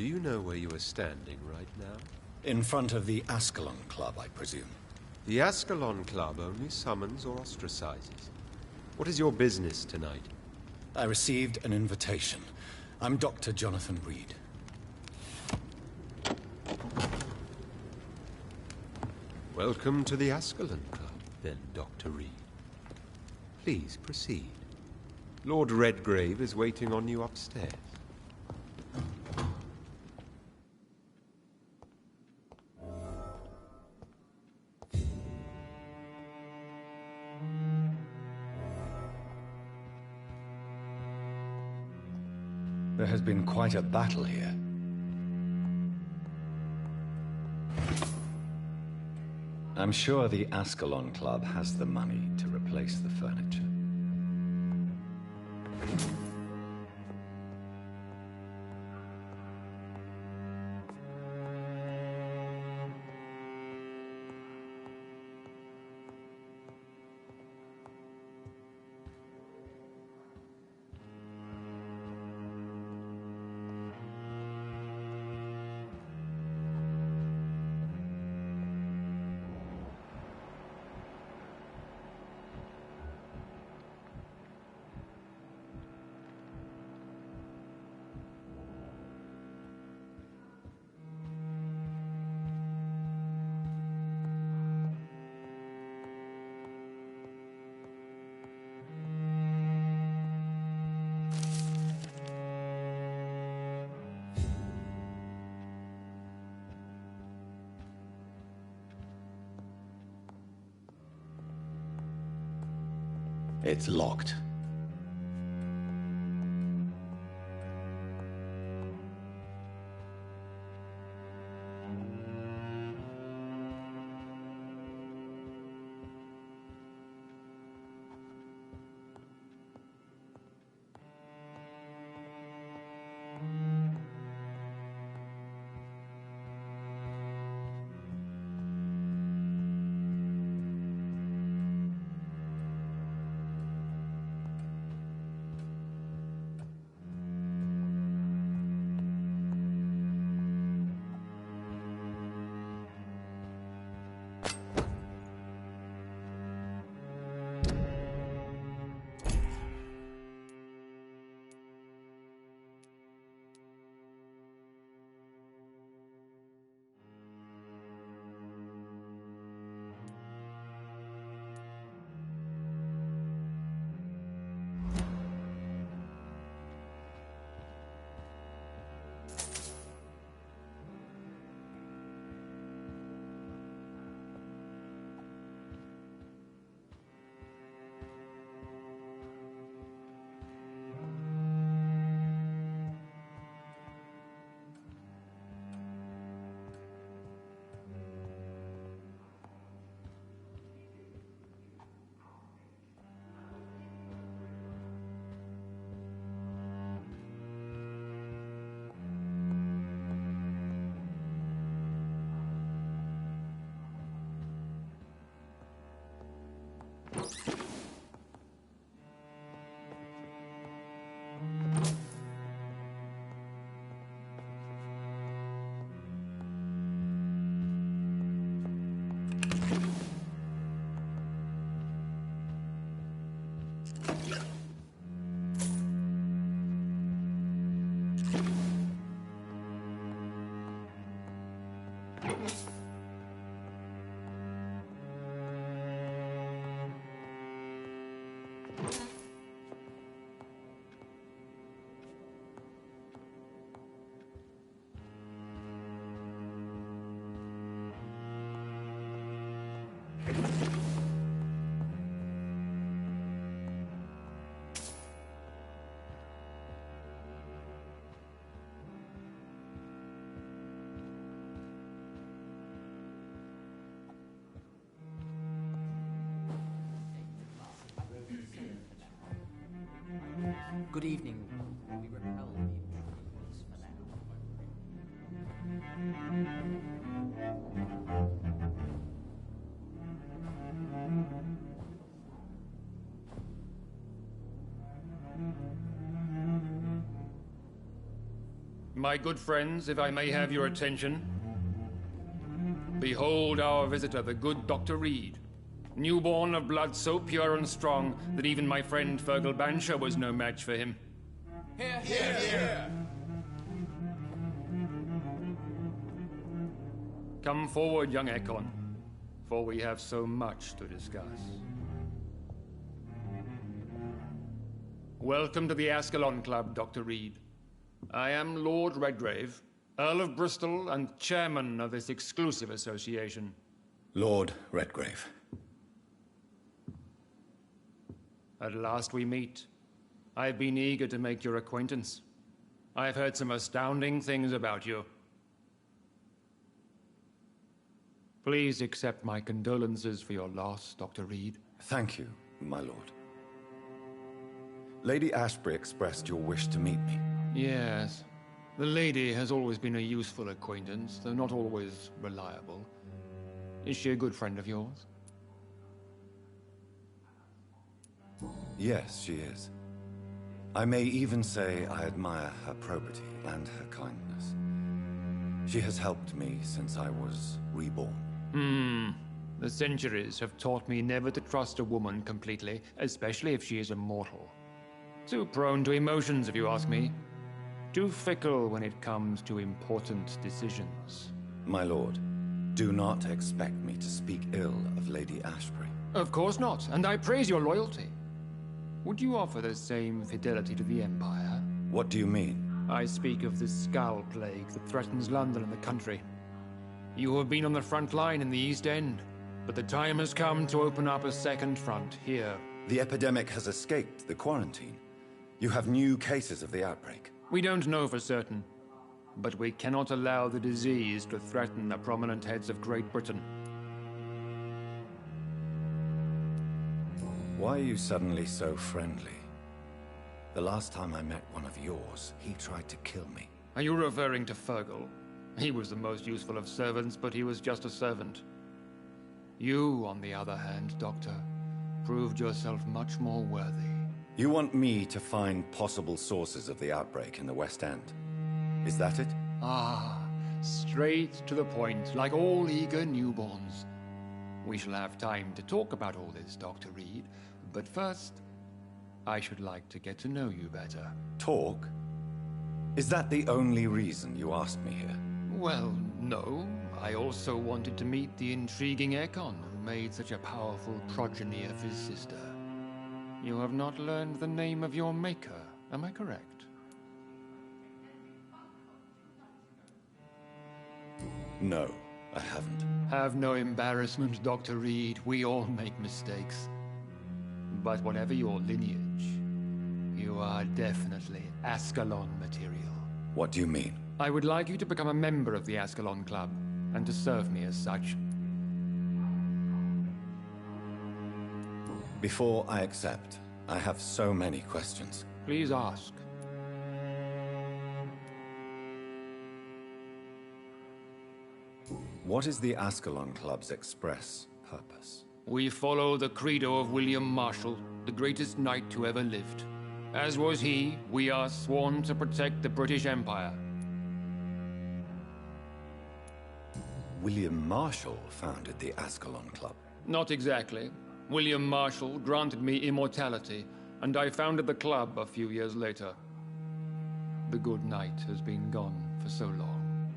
Do you know where you are standing right now? In front of the Askalon Club, I presume. The Askalon Club only summons or ostracizes. What is your business tonight? I received an invitation. I'm Dr. Jonathan Reed. Welcome to the Askalon Club, then, Dr. Reed. Please proceed. Lord Redgrave is waiting on you upstairs. There has been quite a battle here. I'm sure the Askalon Club has the money to replace the furniture. It's locked. Good evening. We repel the intruders for now. My good friends, if I may have your attention. Behold our visitor, the good Dr. Reed. Newborn of blood so pure and strong that even my friend Fergal Bansher was no match for him. Here, here, here! Come forward, young Ekon, for we have so much to discuss. Welcome to the Askalon Club, Dr. Reed. I am Lord Redgrave, Earl of Bristol and chairman of this exclusive association. Lord Redgrave. At last we meet. I've been eager to make your acquaintance. I've heard some astounding things about you. Please accept my condolences for your loss, Dr. Reed. Thank you, my lord. Lady Ashbury expressed your wish to meet me. Yes. The lady has always been a useful acquaintance, though not always reliable. Is she a good friend of yours? Yes, she is. I may even say I admire her probity and her kindness. She has helped me since I was reborn. The centuries have taught me never to trust a woman completely, especially if she is immortal. Too prone to emotions, if you ask me. Too fickle when it comes to important decisions. My lord, do not expect me to speak ill of Lady Ashbury. Of course not, and I praise your loyalty. Would you offer the same fidelity to the Empire? What do you mean? I speak of the Skull Plague that threatens London and the country. You have been on the front line in the East End, but the time has come to open up a second front here. The epidemic has escaped the quarantine. You have new cases of the outbreak. We don't know for certain, but we cannot allow the disease to threaten the prominent heads of Great Britain. Why are you suddenly so friendly? The last time I met one of yours, he tried to kill me. Are you referring to Fergal? He was the most useful of servants, but he was just a servant. You, on the other hand, Doctor, proved yourself much more worthy. You want me to find possible sources of the outbreak in the West-End? Is that it? Ah, straight to the point, like all eager newborns. We shall have time to talk about all this, Dr. Reed, but first, I should like to get to know you better. Talk? Is that the only reason you asked me here? Well, no. I also wanted to meet the intriguing Ekon who made such a powerful progeny of his sister. You have not learned the name of your maker, am I correct? No, I haven't. Have no embarrassment, Dr. Reed. We all make mistakes. But whatever your lineage, you are definitely Askalon material. What do you mean? I would like you to become a member of the Askalon Club, and to serve me as such. Before I accept, I have so many questions. Please ask. What is the Askalon Club's express purpose? We follow the credo of William Marshall, the greatest knight who ever lived. As was he, we are sworn to protect the British Empire. William Marshall founded the Askalon Club. Not exactly. William Marshall granted me immortality, and I founded the club a few years later. The good knight has been gone for so long.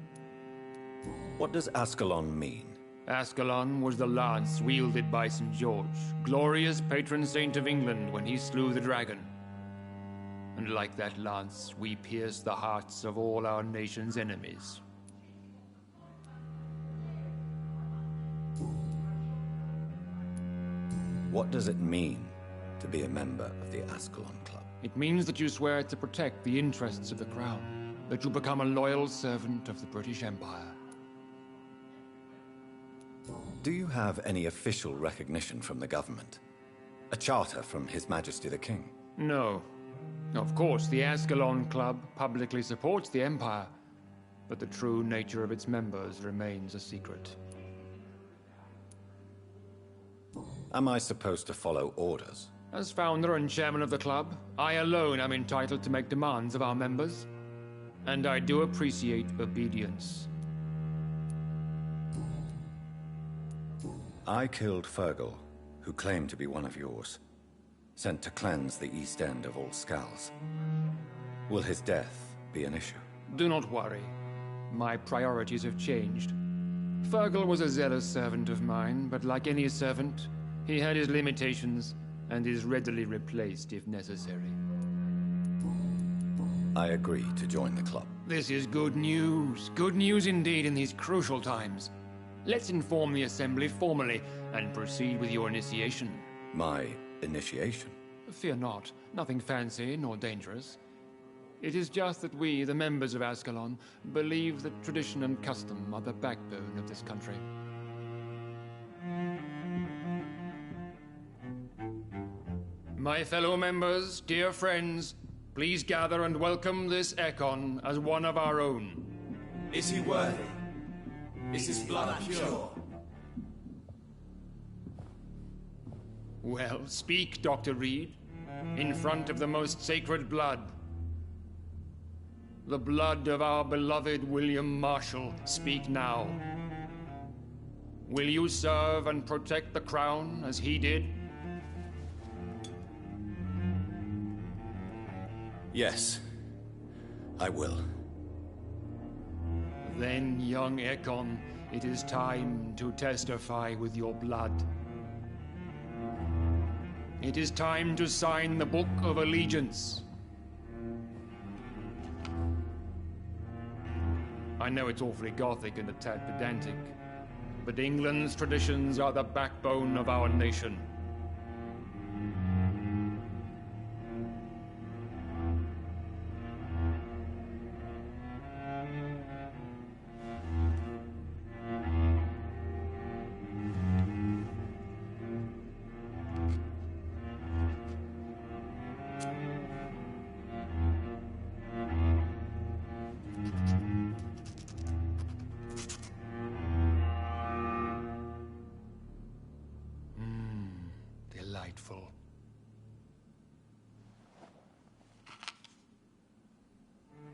What does Askalon mean? Askalon was the lance wielded by St. George, glorious patron saint of England when he slew the dragon. And like that lance, we pierce the hearts of all our nation's enemies. What does it mean to be a member of the Askalon Club? It means that you swear to protect the interests of the crown, that you become a loyal servant of the British Empire. Do you have any official recognition from the government? A charter from His Majesty the King? No. Of course, the Askalon Club publicly supports the Empire, but the true nature of its members remains a secret. Am I supposed to follow orders? As founder and chairman of the club, I alone am entitled to make demands of our members. And I do appreciate obedience. I killed Fergal, who claimed to be one of yours. Sent to cleanse the East End of all Skulls. Will his death be an issue? Do not worry. My priorities have changed. Fergal was a zealous servant of mine, but like any servant, he had his limitations and is readily replaced if necessary. I agree to join the club. This is good news. Good news indeed in these crucial times. Let's inform the Assembly formally and proceed with your initiation. My initiation? Fear not. Nothing fancy nor dangerous. It is just that we, the members of Askalon, believe that tradition and custom are the backbone of this country. My fellow members, dear friends, please gather and welcome this Ekon as one of our own. Is he worthy? Is his blood pure? Well, speak, Dr. Reed, in front of the most sacred blood. The blood of our beloved William Marshall, speak now. Will you serve and protect the crown as he did? Yes, I will. Then, young Ekon, it is time to testify with your blood. It is time to sign the Book of Allegiance. I know it's awfully gothic and a tad pedantic, but England's traditions are the backbone of our nation. Delightful.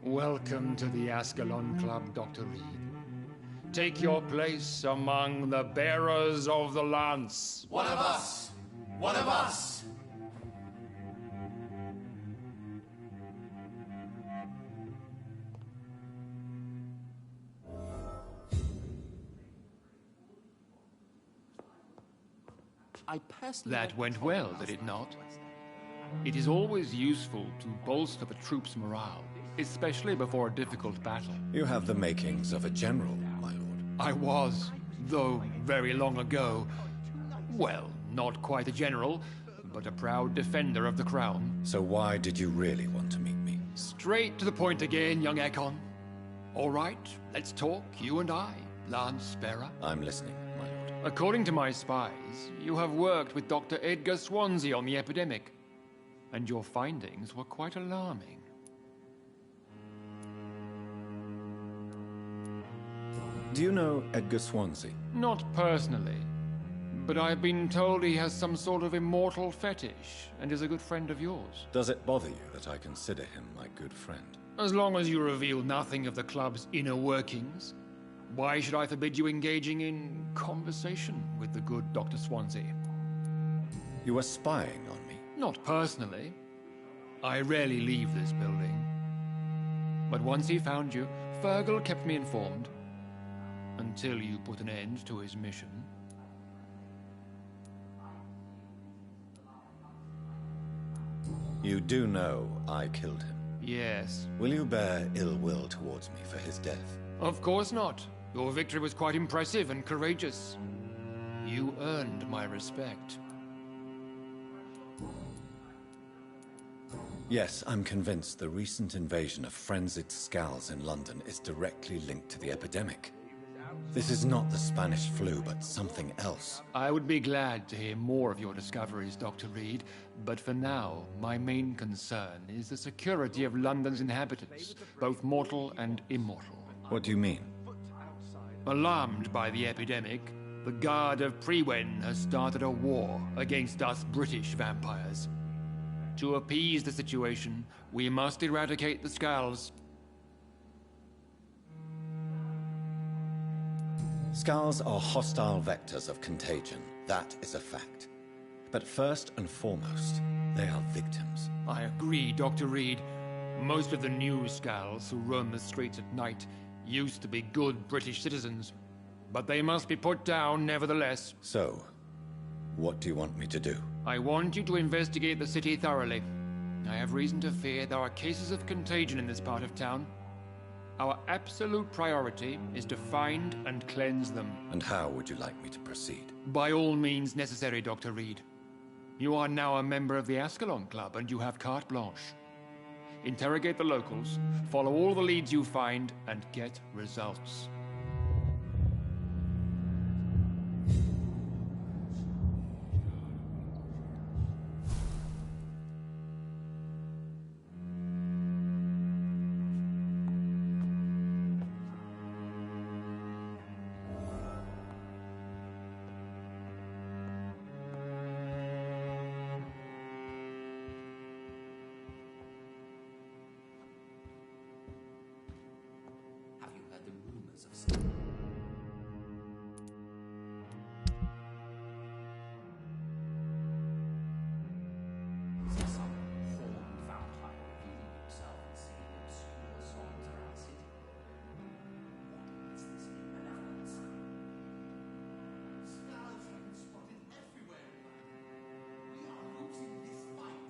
Welcome to the Askalon Club, Dr. Reed. Take your place among the bearers of the lance. One of us! One of us! That went well, did it not? It is always useful to bolster the troops' morale, especially before a difficult battle. You have the makings of a general, my lord. I was, though very long ago. Well, not quite a general, but a proud defender of the crown. So why did you really want to meet me? Straight to the point again, young Ekon. All right, let's talk, you and I, Lance Bearer. I'm listening, my lord. According to my spies, you have worked with Dr. Edgar Swansea on the epidemic, and your findings were quite alarming. Do you know Edgar Swansea? Not personally, but I've been told he has some sort of immortal fetish and is a good friend of yours. Does it bother you that I consider him my good friend? As long as you reveal nothing of the club's inner workings, why should I forbid you engaging in conversation with the good Dr. Swansea? You were spying on me? Not personally. I rarely leave this building. But once he found you, Fergal kept me informed. Until you put an end to his mission. You do know I killed him. Yes. Will you bear ill will towards me for his death? Of course not. Your victory was quite impressive and courageous. You earned my respect. Yes, I'm convinced the recent invasion of frenzied Skulls in London is directly linked to the epidemic. This is not the Spanish flu, but something else. I would be glad to hear more of your discoveries, Dr. Reed, but for now, my main concern is the security of London's inhabitants, both mortal and immortal. What do you mean? Alarmed by the epidemic, the Guard of Prewen has started a war against us British vampires. To appease the situation, we must eradicate the Skulls. Skulls are hostile vectors of contagion. That is a fact. But first and foremost, they are victims. I agree, Dr. Reed. Most of the new Skulls who roam the streets at night used to be good British citizens. But they must be put down nevertheless. So, what do you want me to do? I want you to investigate the city thoroughly. I have reason to fear there are cases of contagion in this part of town. Our absolute priority is to find and cleanse them. And how would you like me to proceed? By all means necessary, Dr. Reed. You are now a member of the Askalon Club and you have carte blanche. Interrogate the locals, follow all the leads you find, and get results. Have you heard the rumors of some... some horned vampire revealing himself and singing obscure songs around the city? What is this malevolence? Skulls have been spotted everywhere. We are losing this fight.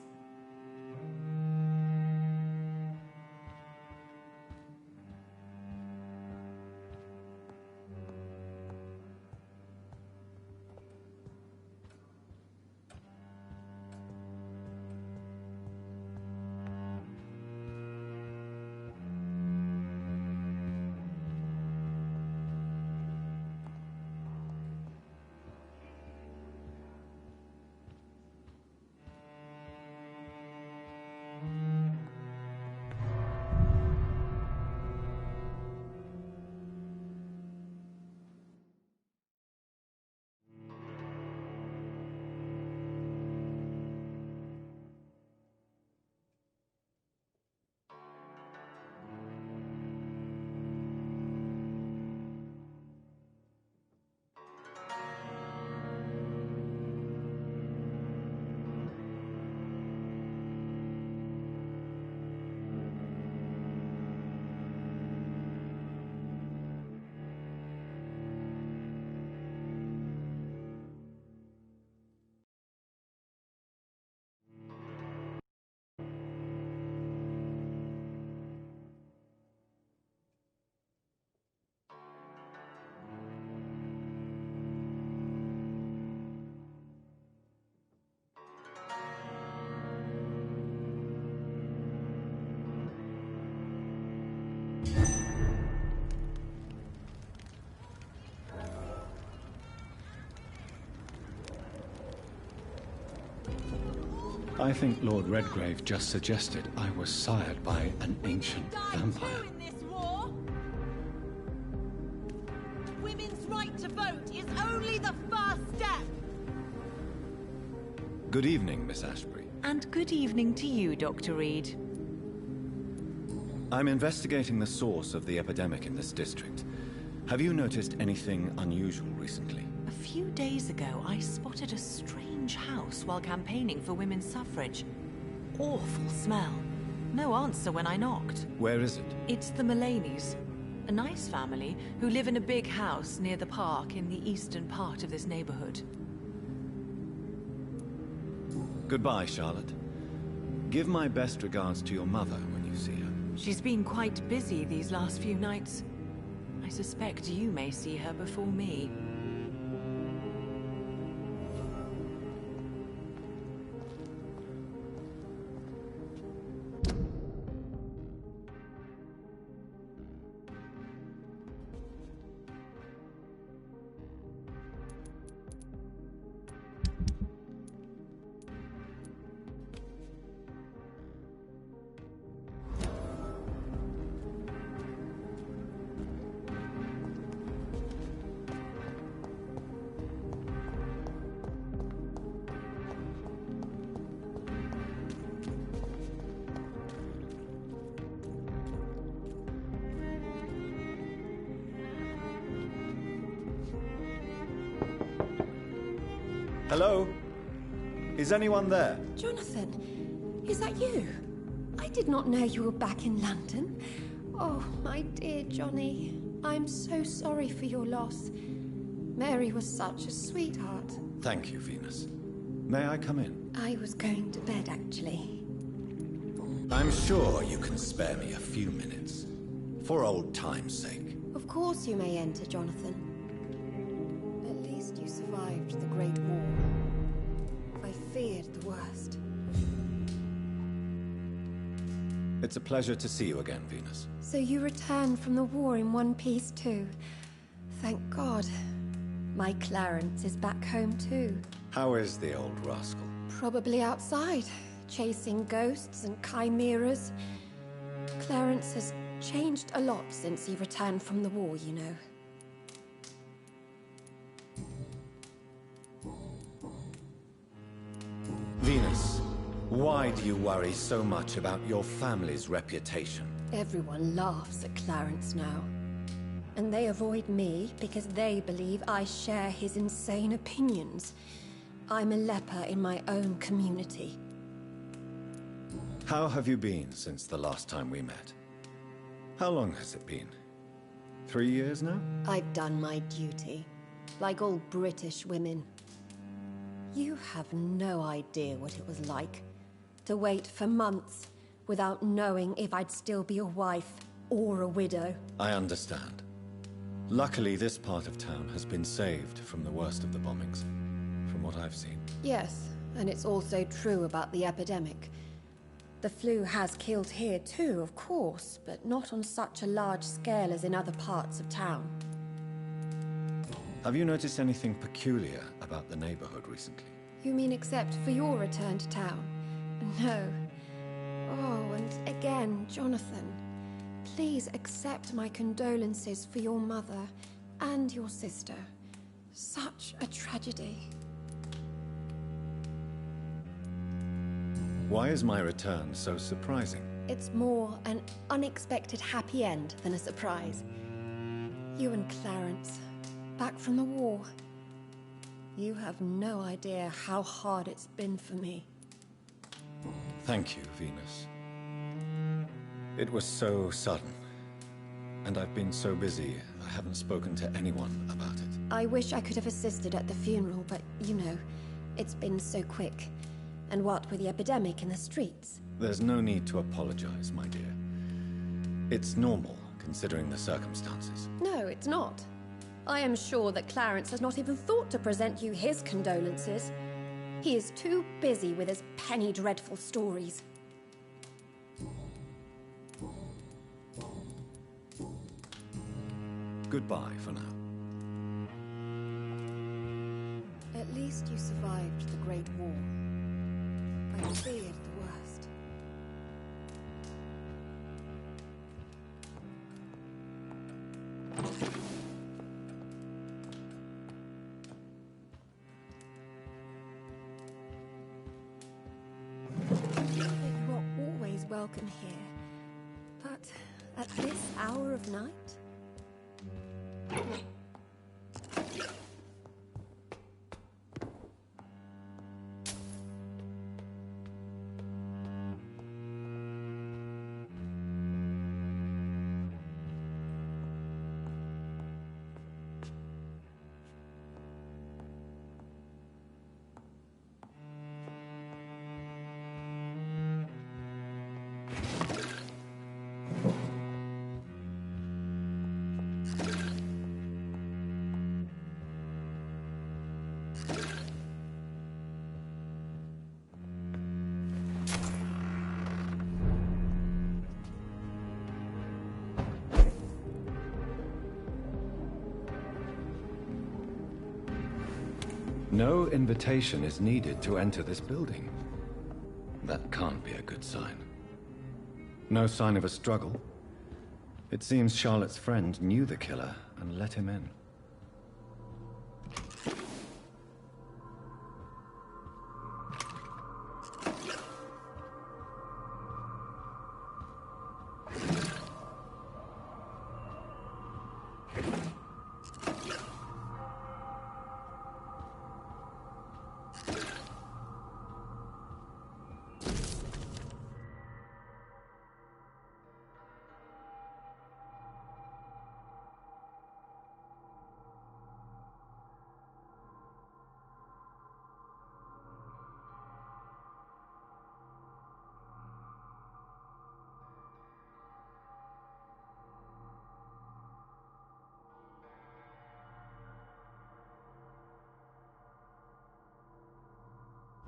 I think Lord Redgrave just suggested I was sired by an ancient vampire. In this war, women's right to vote is only the first step. Good evening, Miss Ashbury. And good evening to you, Dr. Reed. I'm investigating the source of the epidemic in this district. Have you noticed anything unusual recently? A few days ago, I spotted a strange house while campaigning for women's suffrage. Awful smell. No answer when I knocked. Where is it? It's the Mullaney's, a nice family who live in a big house near the park in the eastern part of this neighborhood. Goodbye, Charlotte. Give my best regards to your mother when you see her. She's been quite busy these last few nights. I suspect you may see her before me. Hello? Is anyone there? Jonathan, is that you? I did not know you were back in London. Oh, my dear Johnny, I'm so sorry for your loss. Mary was such a sweetheart. Thank you, Venus. May I come in? I was going to bed, actually. I'm sure you can spare me a few minutes. For old time's sake. Of course you may enter, Jonathan. At least you survived the Great War. I feared the worst. It's a pleasure to see you again, Venus. So you returned from the war in one piece too. Thank God. My Clarence is back home too. How is the old rascal? Probably outside, chasing ghosts and chimeras. Clarence has changed a lot since he returned from the war, you know. Venus, why do you worry so much about your family's reputation? Everyone laughs at Clarence now. And they avoid me because they believe I share his insane opinions. I'm a leper in my own community. How have you been since the last time we met? How long has it been? 3 years now? I've done my duty, like all British women. You have no idea what it was like to wait for months without knowing if I'd still be a wife or a widow. I understand. Luckily, this part of town has been saved from the worst of the bombings, from what I've seen. Yes, and it's also true about the epidemic. The flu has killed here too, of course, but not on such a large scale as in other parts of town. Have you noticed anything peculiar about the neighborhood recently? You mean except for your return to town? No. Oh, and again, Jonathan, please accept my condolences for your mother and your sister. Such a tragedy. Why is my return so surprising? It's more an unexpected happy end than a surprise. You and Clarence, back from the war. You have no idea how hard it's been for me. Thank you, Venus. It was so sudden. And I've been so busy, I haven't spoken to anyone about it. I wish I could have assisted at the funeral, but you know, it's been so quick. And what with the epidemic in the streets? There's no need to apologize, my dear. It's normal, considering the circumstances. No, it's not. I am sure that Clarence has not even thought to present you his condolences. He is too busy with his penny dreadful stories. Goodbye for now. At least you survived the Great War. I feared the worst. You are always welcome here. But at this hour of night? No invitation is needed to enter this building. That can't be a good sign. No sign of a struggle. It seems Charlotte's friend knew the killer and let him in.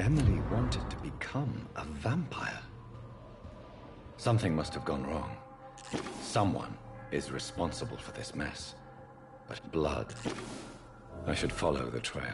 Emily wanted to become a vampire. Something must have gone wrong. Someone is responsible for this mess. But blood... I should follow the trail.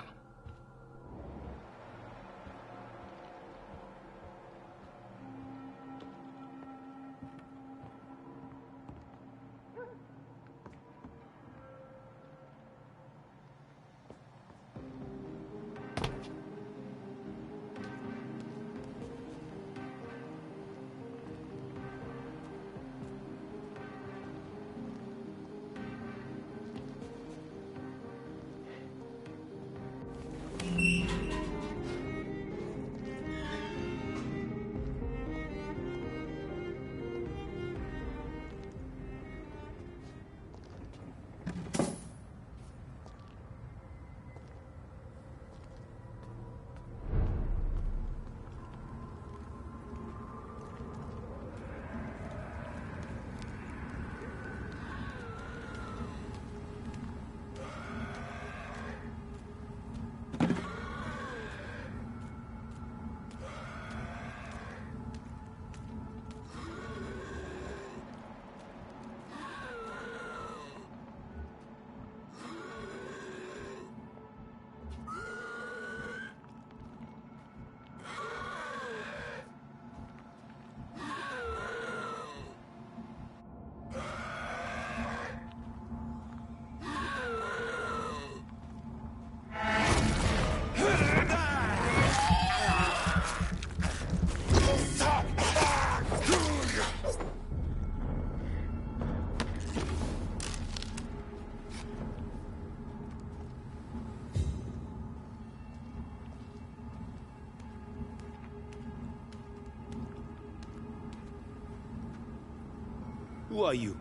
Who are you?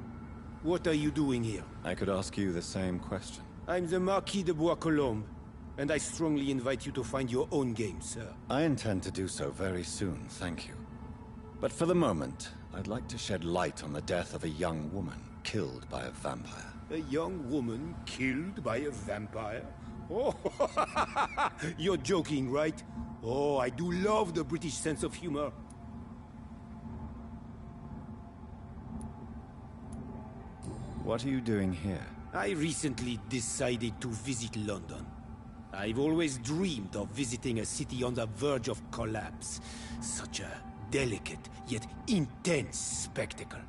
What are you doing here? I could ask you the same question. I'm the Marquis de Bois-Colombes, and I strongly invite you to find your own game, sir. I intend to do so very soon, thank you. But for the moment, I'd like to shed light on the death of a young woman killed by a vampire. A young woman killed by a vampire? Oh, you're joking, right? Oh, I do love the British sense of humor. What are you doing here? I recently decided to visit London. I've always dreamed of visiting a city on the verge of collapse. Such a delicate, yet intense spectacle.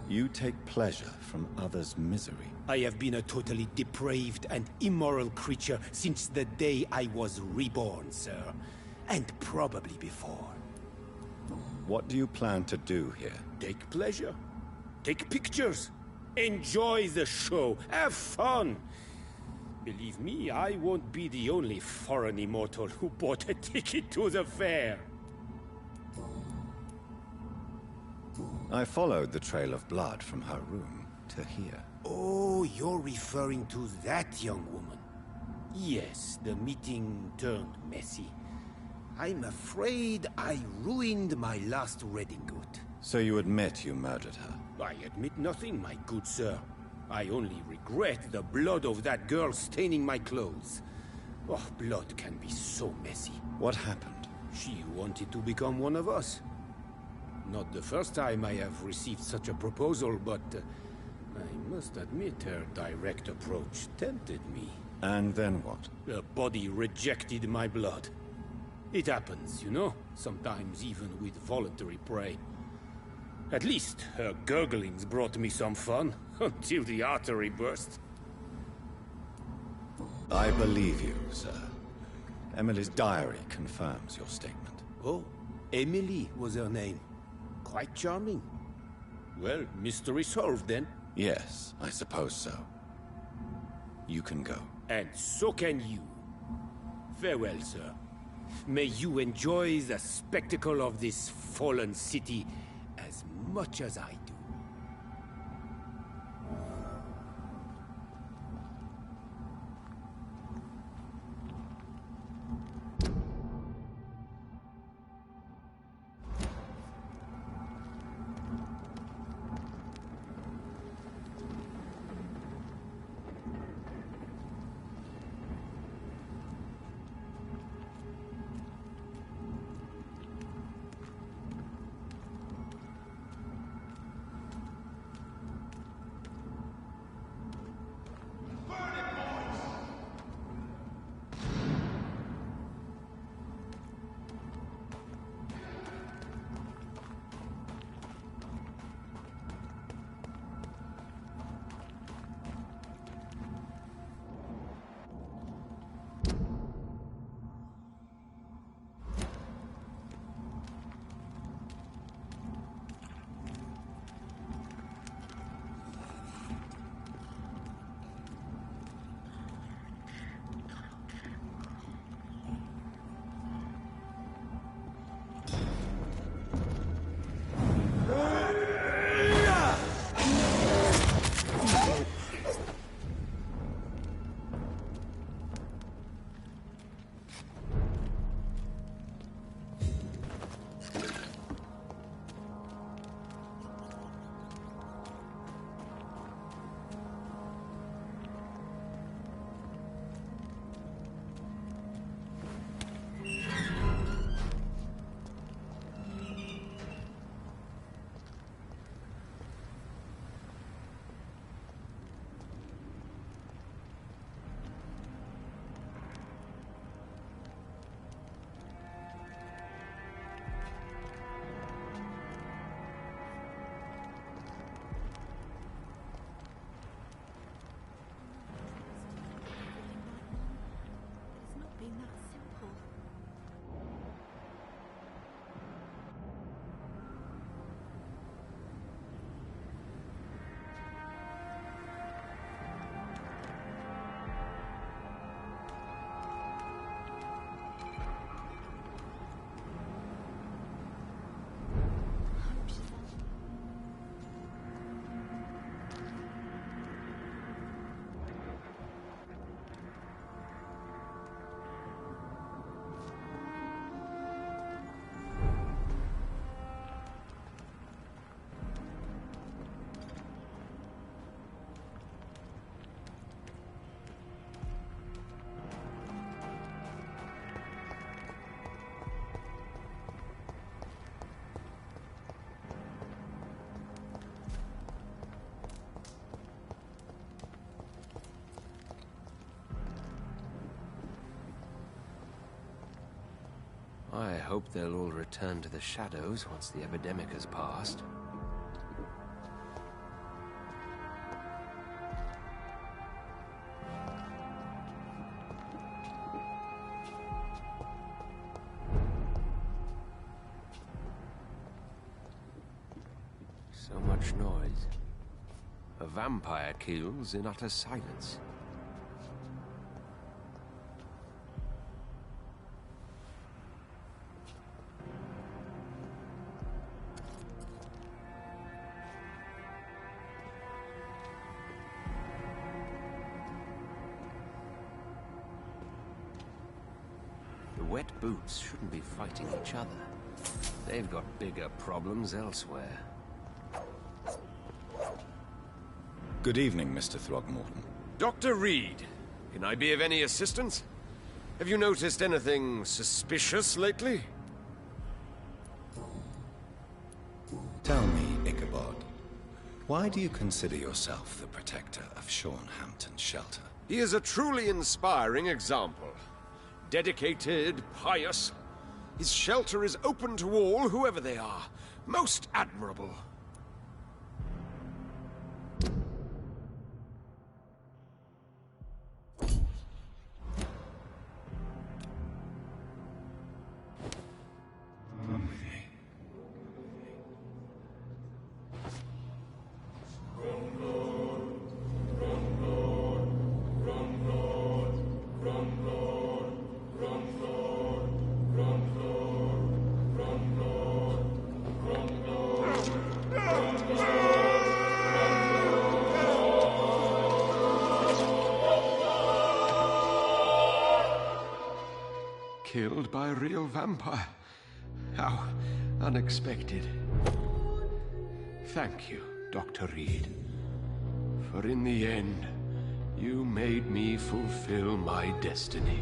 You take pleasure from others' misery. I have been a totally depraved and immoral creature since the day I was reborn, sir. And probably before. What do you plan to do here? Take pleasure. Take pictures. Enjoy the show. Have fun. Believe me, I won't be the only foreign immortal who bought a ticket to the fair. I followed the trail of blood from her room to here. Oh, you're referring to that young woman. Yes, the meeting turned messy. I'm afraid I ruined my last redingote. So you admit you murdered her? I admit nothing, my good sir. I only regret the blood of that girl staining my clothes. Oh, blood can be so messy. What happened? She wanted to become one of us. Not the first time I have received such a proposal, but I must admit her direct approach tempted me. And then what? The body rejected my blood. It happens, you know, sometimes even with voluntary prey. At least her gurglings brought me some fun, until the artery burst. I believe you, sir. Emily's diary confirms your statement. Oh, Emily was her name. Quite charming. Well, mystery solved then. Yes, I suppose so. You can go. And so can you. Farewell, sir. May you enjoy the spectacle of this fallen city as much as I do. I hope they'll all return to the shadows once the epidemic has passed. So much noise. A vampire kills in utter silence. The wet boots shouldn't be fighting each other. They've got bigger problems elsewhere. Good evening, Mr. Throgmorton. Dr. Reed, can I be of any assistance? Have you noticed anything suspicious lately? Tell me, Ichabod, why do you consider yourself the protector of Sean Hampton's shelter? He is a truly inspiring example. Dedicated, pious. His shelter is open to all, whoever they are. Most admirable. Killed by a real vampire. How unexpected. Thank you, Dr. Reed. For in the end, you made me fulfill my destiny.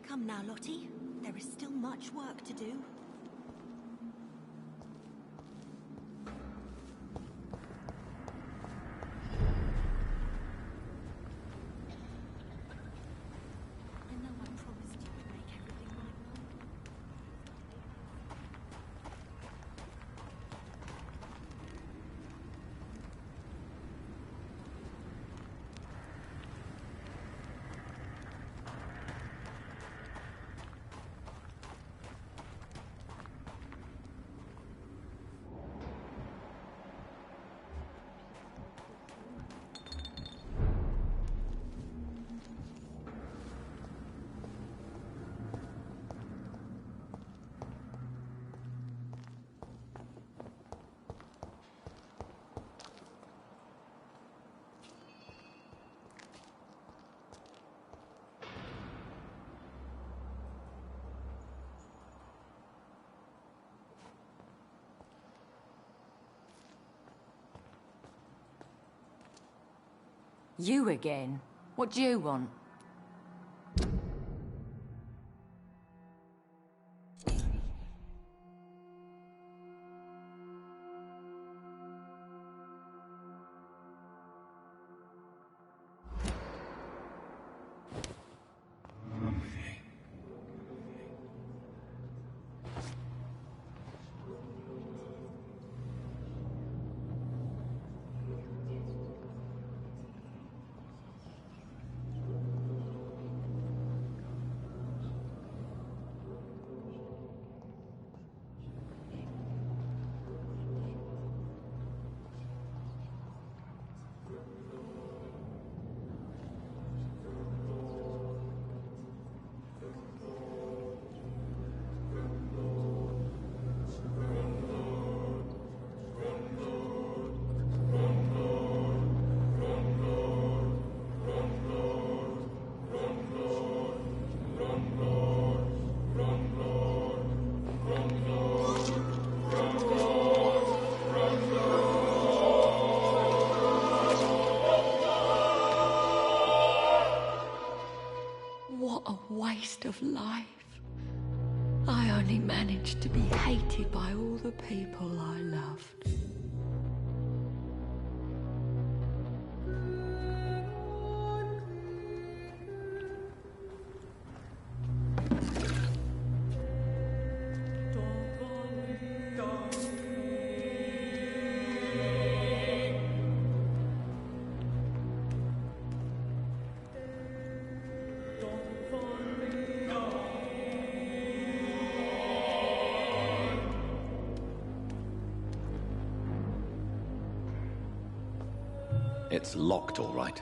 Come now, Lottie. There is still much work to do. I know I promised you would make everything right, Mum. You again? What do you want? What a waste of life. I only managed to be hated by all the people I loved. It's locked, all right.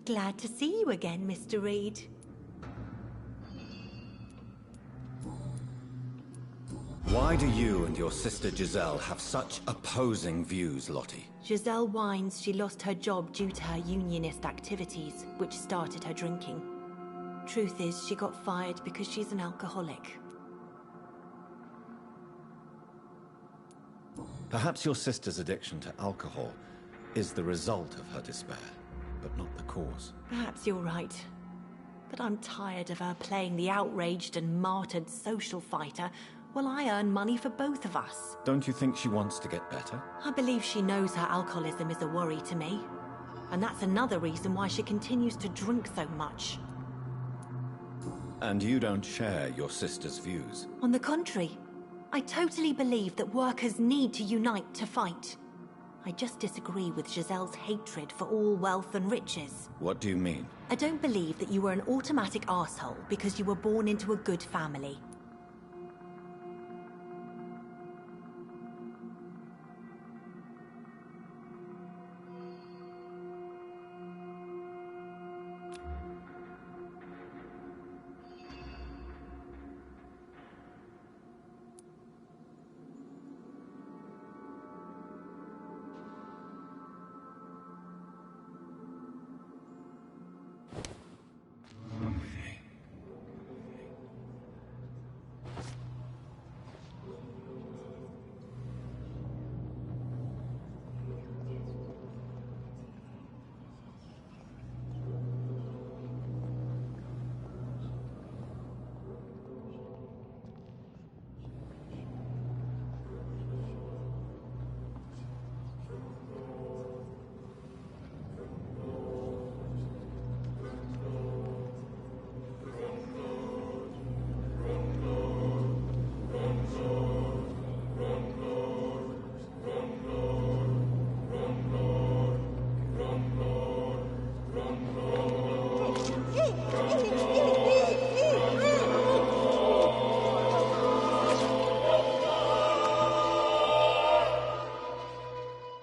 Glad to see you again, Mr. Reed. Why do you and your sister Giselle have such opposing views, Lottie? Giselle whines she lost her job due to her unionist activities, which started her drinking. Truth is, she got fired because she's an alcoholic. Perhaps your sister's addiction to alcohol is the result of her despair, but not the cause. Perhaps you're right. But I'm tired of her playing the outraged and martyred social fighter while I earn money for both of us. Don't you think she wants to get better? I believe she knows her alcoholism is a worry to me. And that's another reason why she continues to drink so much. And you don't share your sister's views? On the contrary, I totally believe that workers need to unite to fight. I just disagree with Giselle's hatred for all wealth and riches. What do you mean? I don't believe that you were an automatic arsehole because you were born into a good family.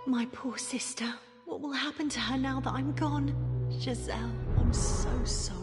My poor sister. What will happen to her now that I'm gone? Giselle, I'm so sorry.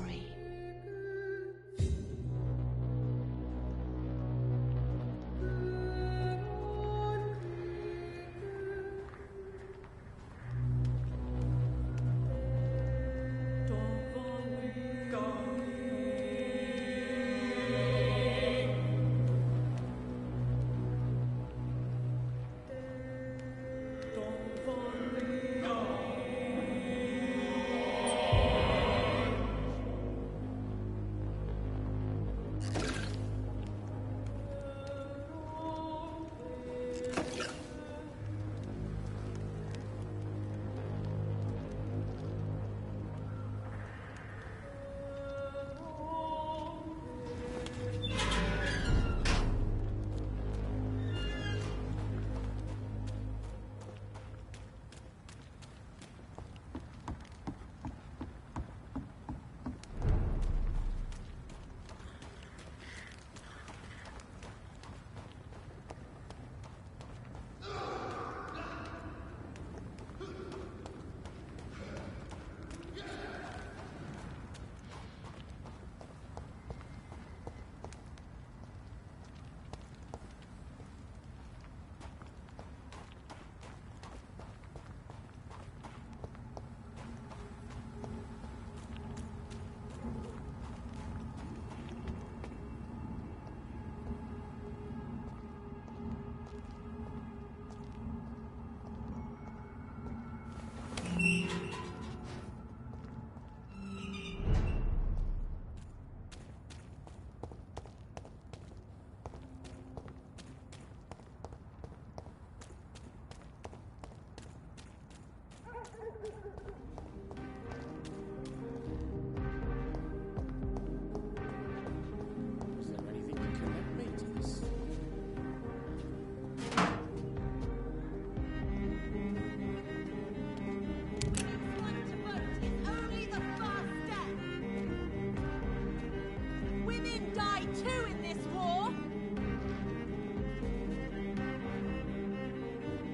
too in this war.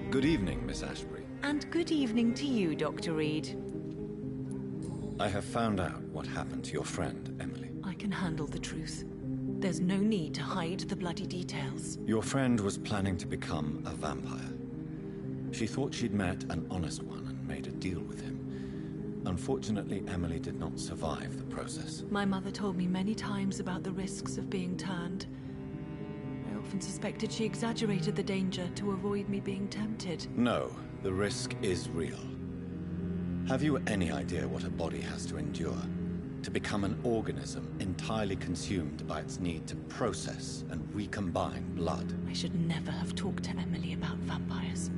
Good evening, Miss Ashbury. And good evening to you, Dr. Reed. I have found out what happened to your friend, Emily. I can handle the truth. There's no need to hide the bloody details. Your friend was planning to become a vampire. She thought she'd met an honest one and made a deal with him. Unfortunately, Emily did not survive the process. My mother told me many times about the risks of being turned. I often suspected she exaggerated the danger to avoid me being tempted. No, the risk is real. Have you any idea what a body has to endure? To become an organism entirely consumed by its need to process and recombine blood. I should never have talked to Emily about vampires.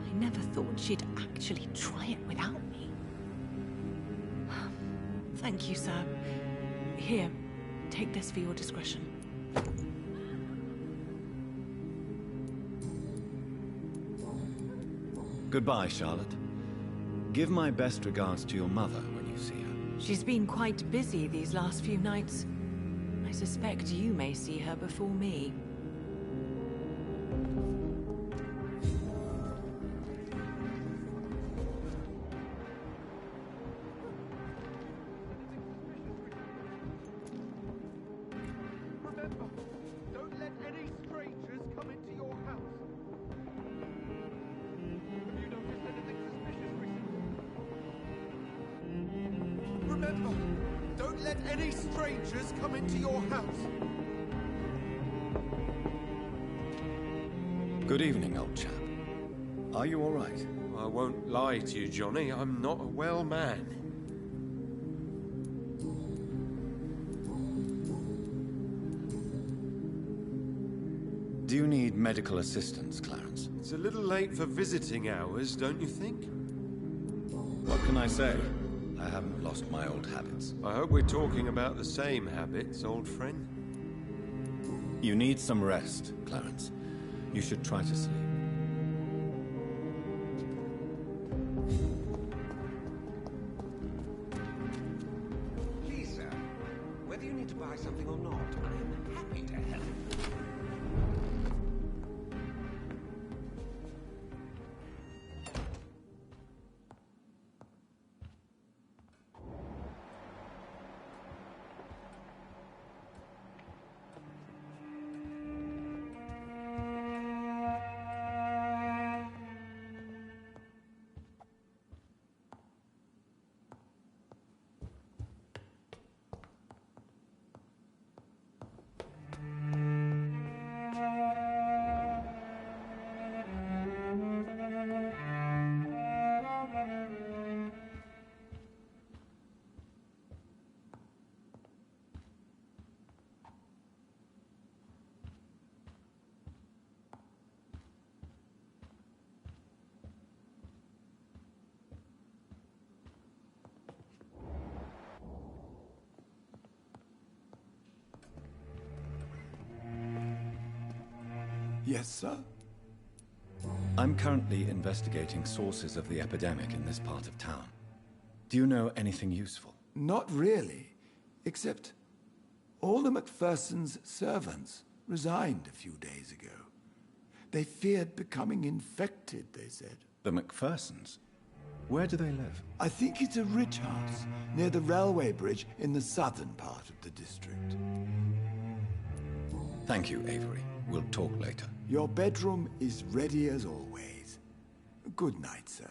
I never thought she'd actually try it without me. Thank you, sir. Here, take this for your discretion. Goodbye, Charlotte. Give my best regards to your mother when you see her. She's been quite busy these last few nights. I suspect you may see her before me. Remember, don't let any strangers come into your house. Have you noticed anything suspicious recently? Remember, don't let any strangers come into your house. Good evening, old chap. Are you all right? I won't lie to you, Johnny. I'm not a well man. Do you need medical assistance, Clarence? It's a little late for visiting hours, don't you think? What can I say? I haven't lost my old habits. I hope we're talking about the same habits, old friend. You need some rest, Clarence. You should try to sleep. Please, sir, whether you need to buy something or not, I'm happy to help. Yes, sir? I'm currently investigating sources of the epidemic in this part of town. Do you know anything useful? Not really, except all the MacPherson's servants resigned a few days ago. They feared becoming infected, they said. The MacPhersons? Where do they live? I think it's a rich house near the railway bridge in the southern part of the district. Thank you, Avery. We'll talk later. Your bedroom is ready as always. Good night, sir.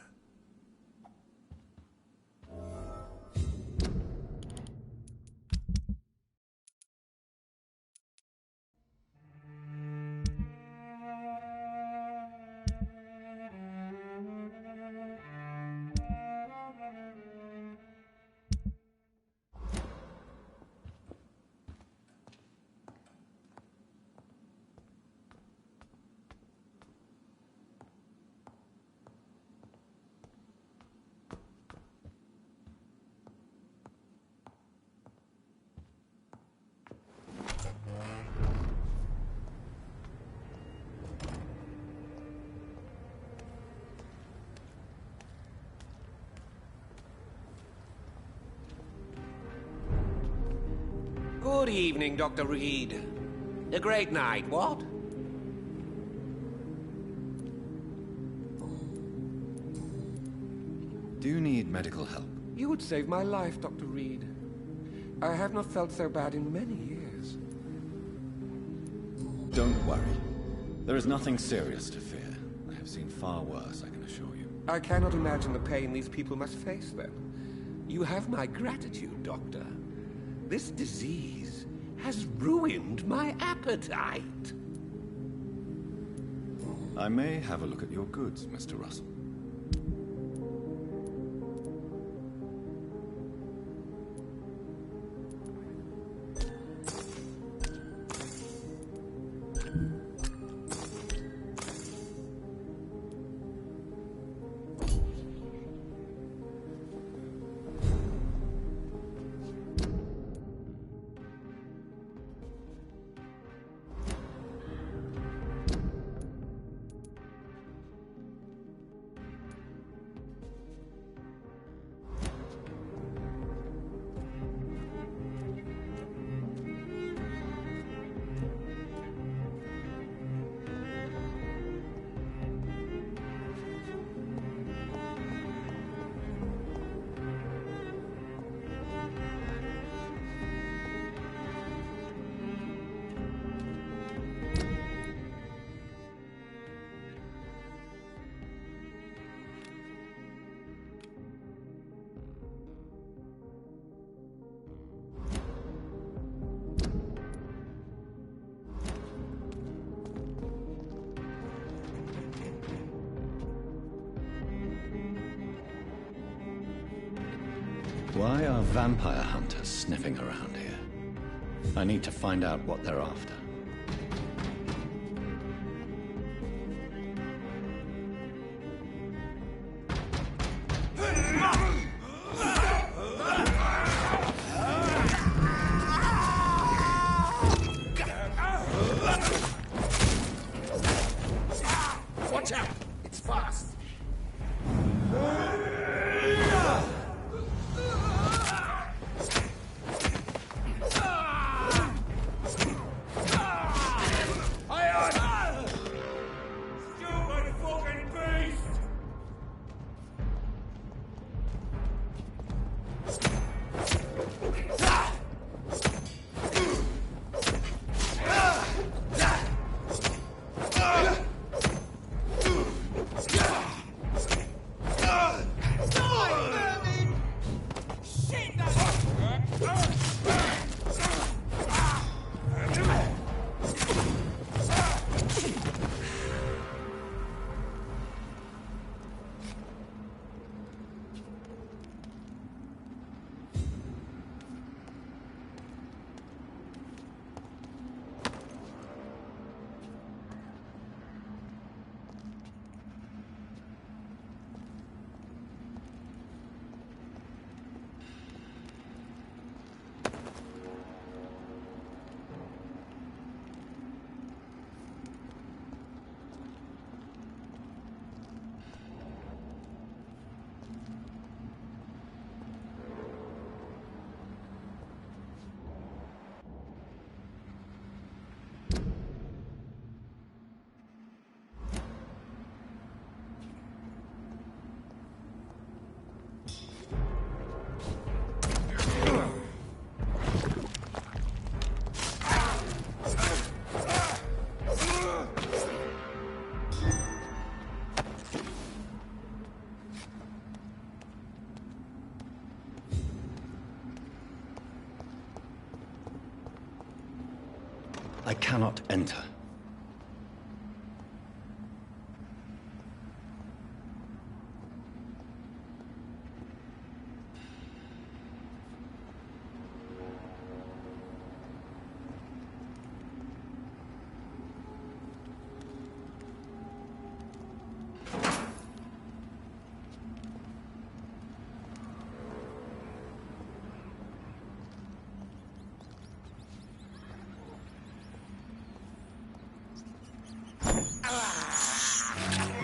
Good evening, Dr. Reed. A great night, what? Do you need medical help? You would save my life, Dr. Reed. I have not felt so bad in many years. Don't worry. There is nothing serious to fear. I have seen far worse, I can assure you. I cannot imagine the pain these people must face, then. You have my gratitude, Doctor. This disease has ruined my appetite. I may have a look at your goods, Mr. Russell. Why are vampire hunters sniffing around here? I need to find out what they're after. Watch out! It's fast! I cannot enter.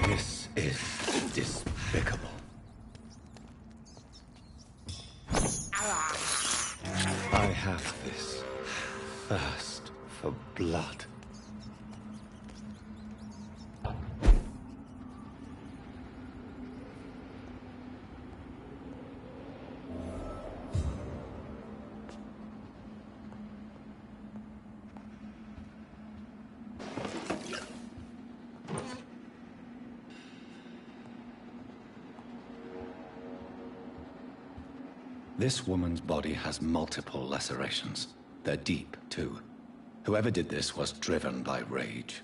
This is despicable. I have this. thirst for blood. This woman's body has multiple lacerations. They're deep, too. Whoever did this was driven by rage.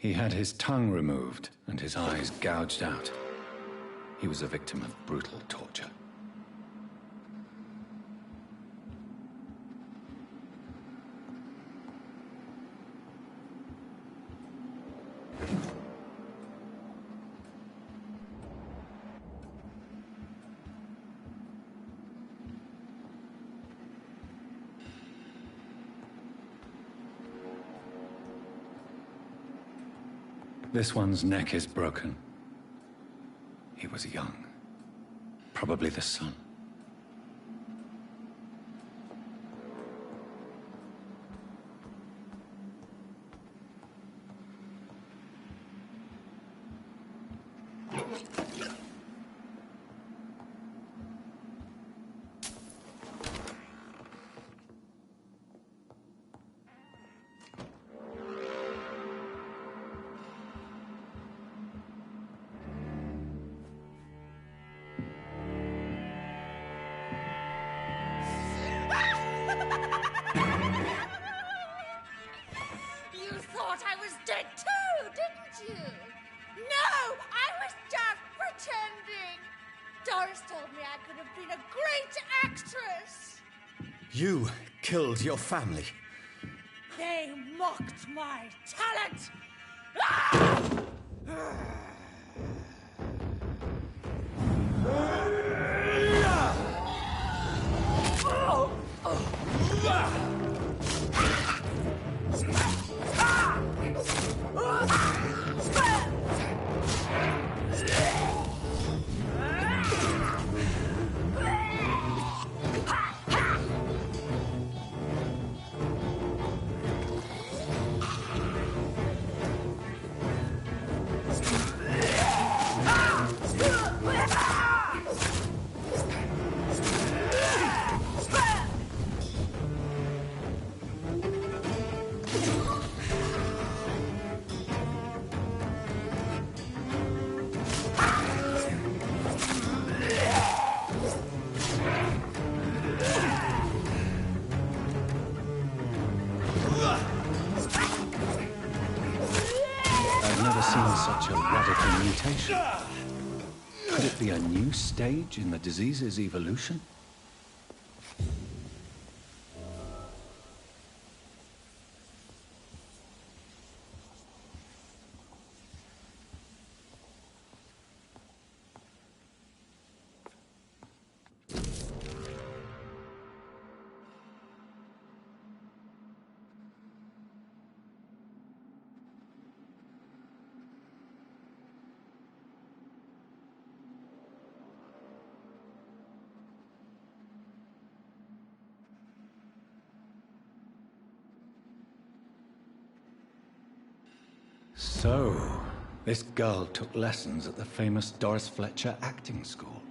He had his tongue removed and his eyes gouged out. He was a victim of brutal torture. This one's neck is broken. He was young. Probably the son. You killed your family. They mocked my talent! Could it be a new stage in the disease's evolution? So, this girl took lessons at the famous Doris Fletcher acting school.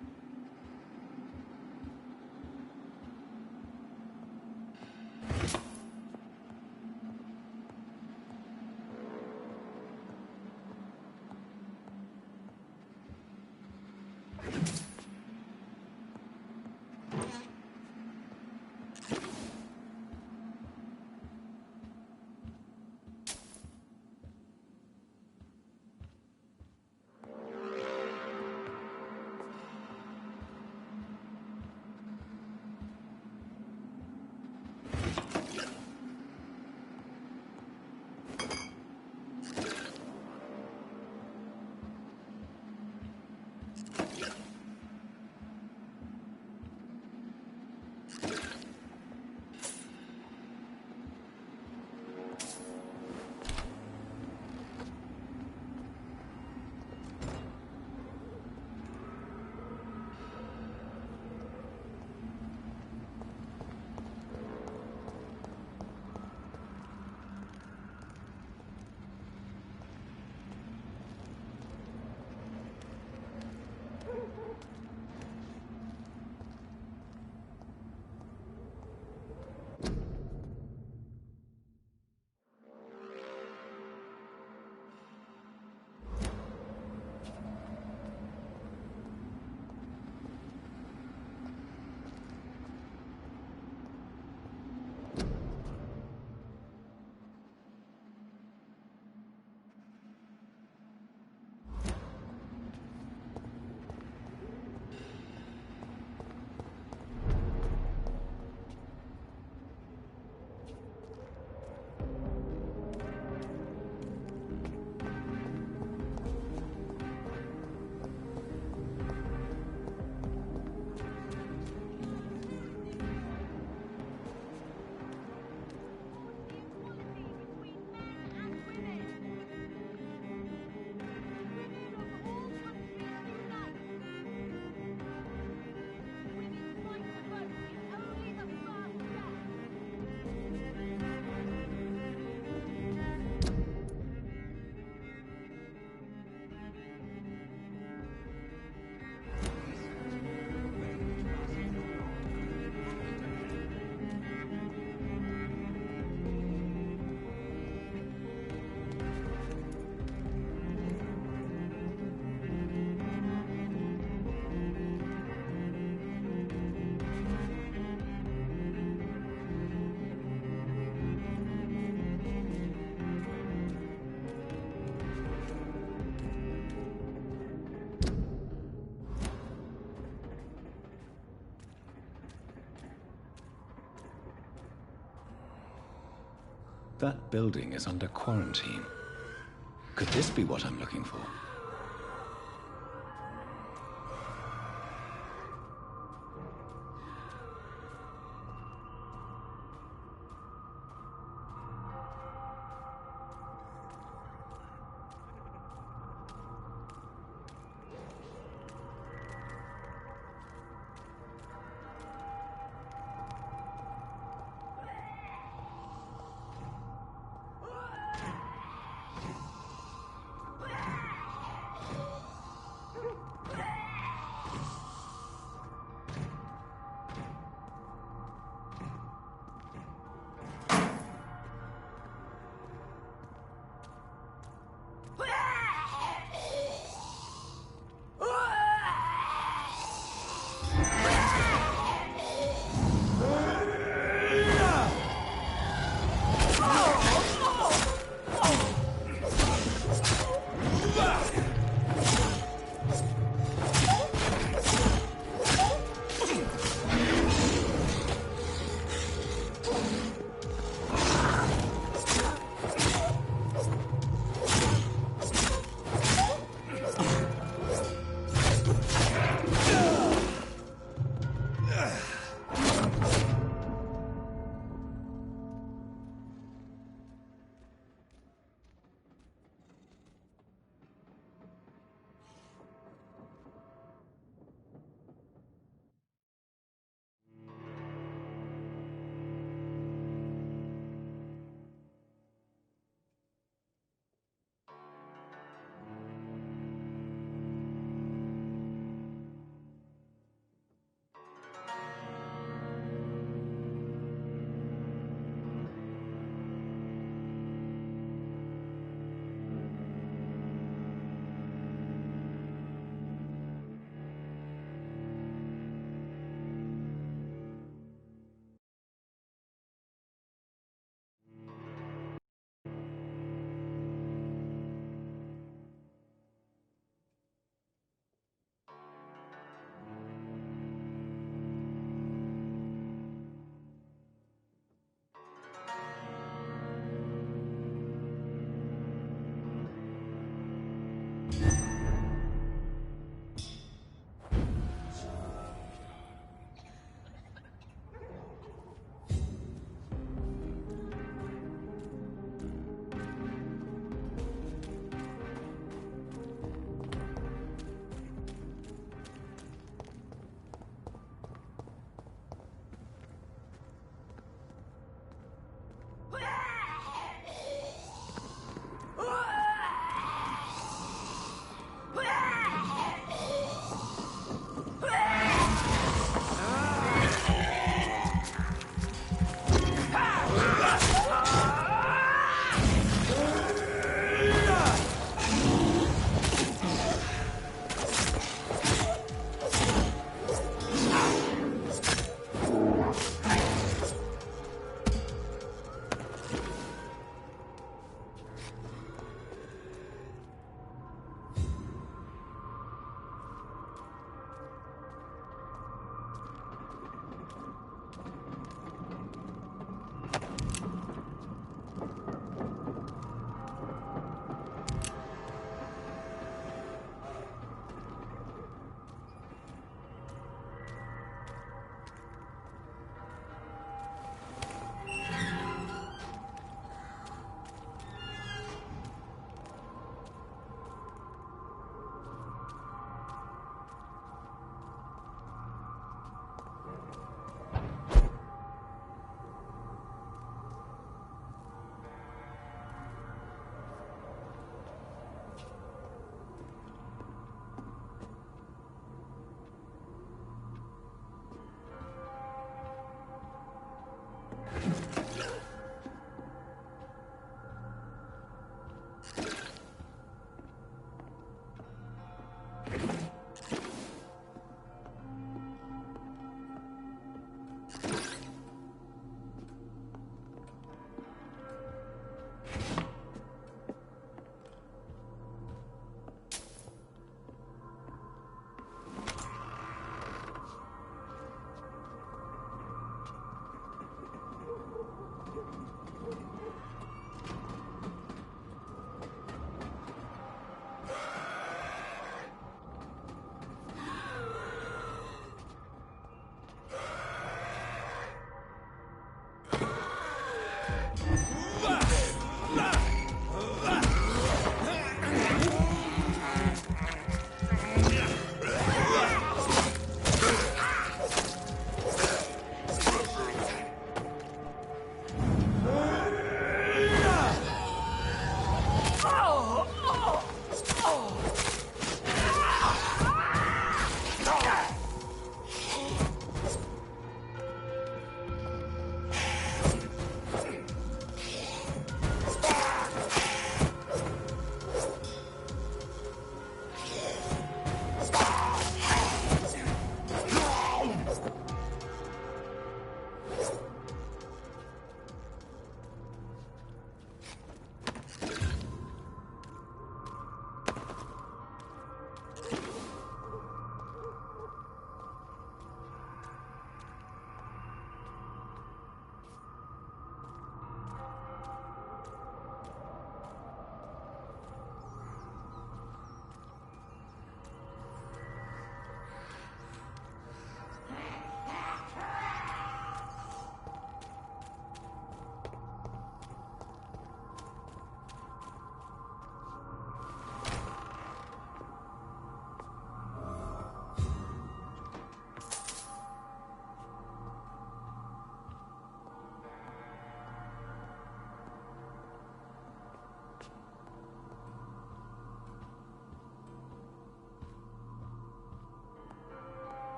That building is under quarantine. Could this be what I'm looking for?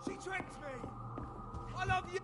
She tricked me! I love you!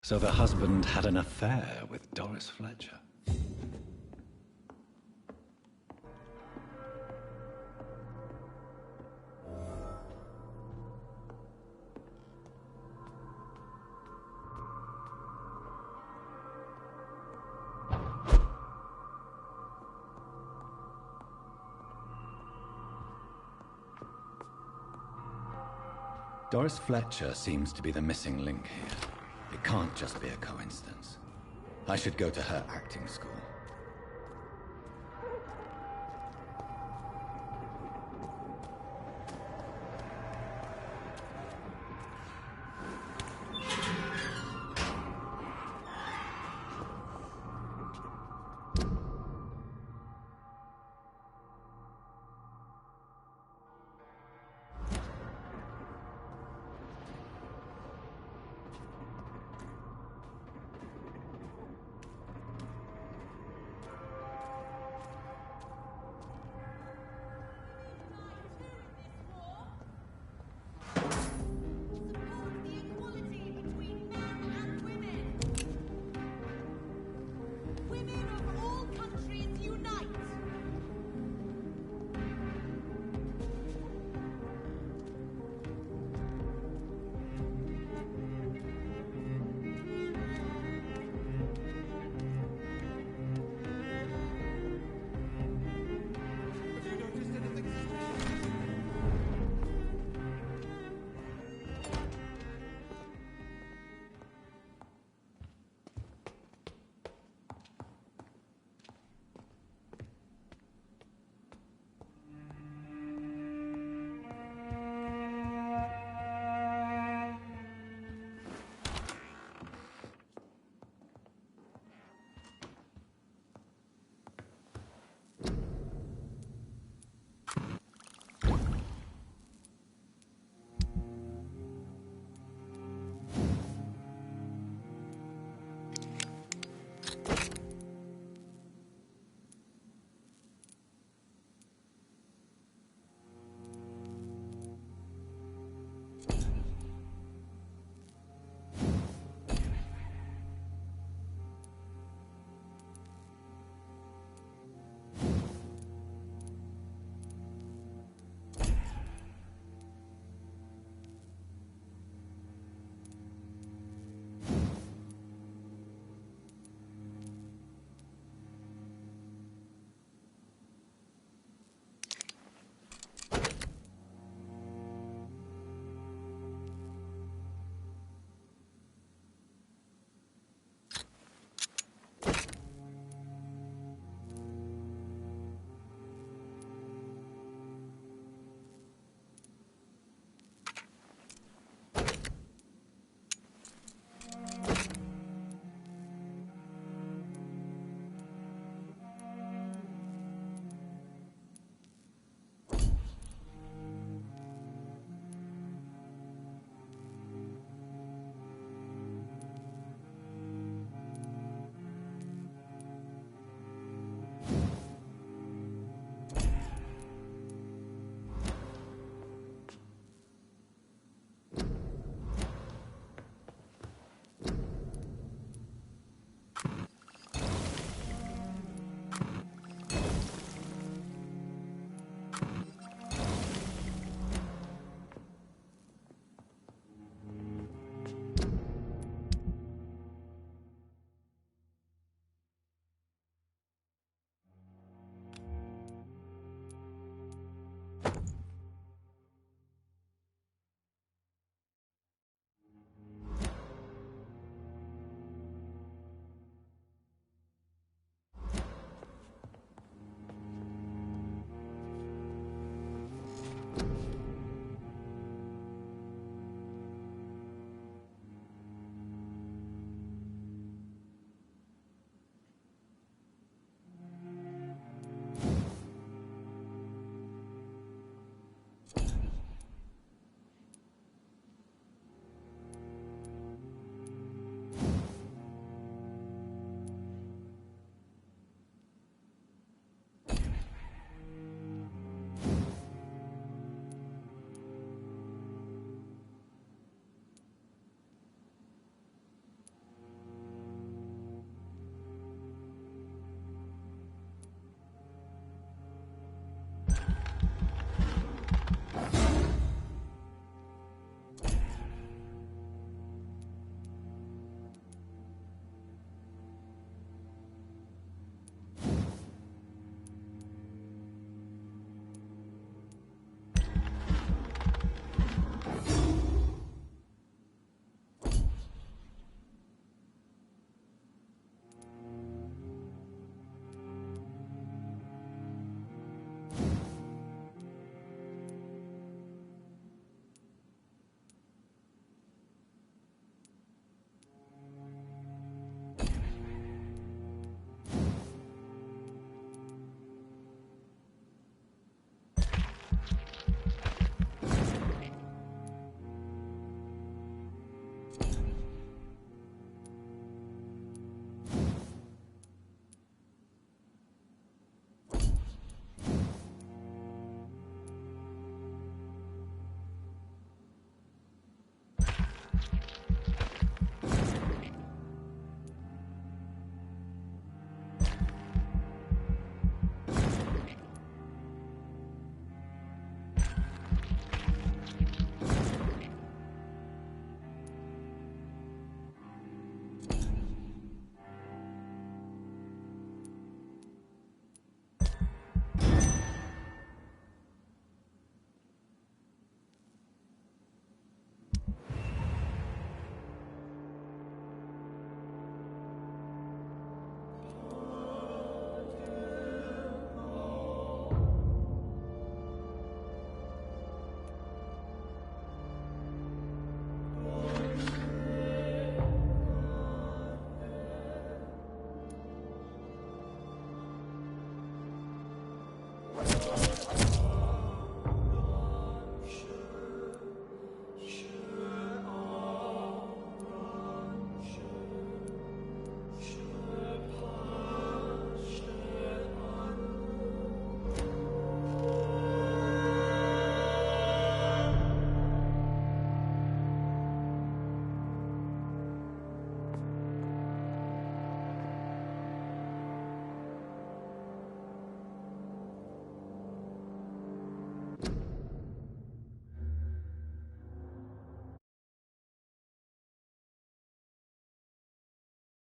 So the husband had an affair with Doris Fletcher. Doris Fletcher seems to be the missing link here. It can't just be a coincidence. I should go to her acting school.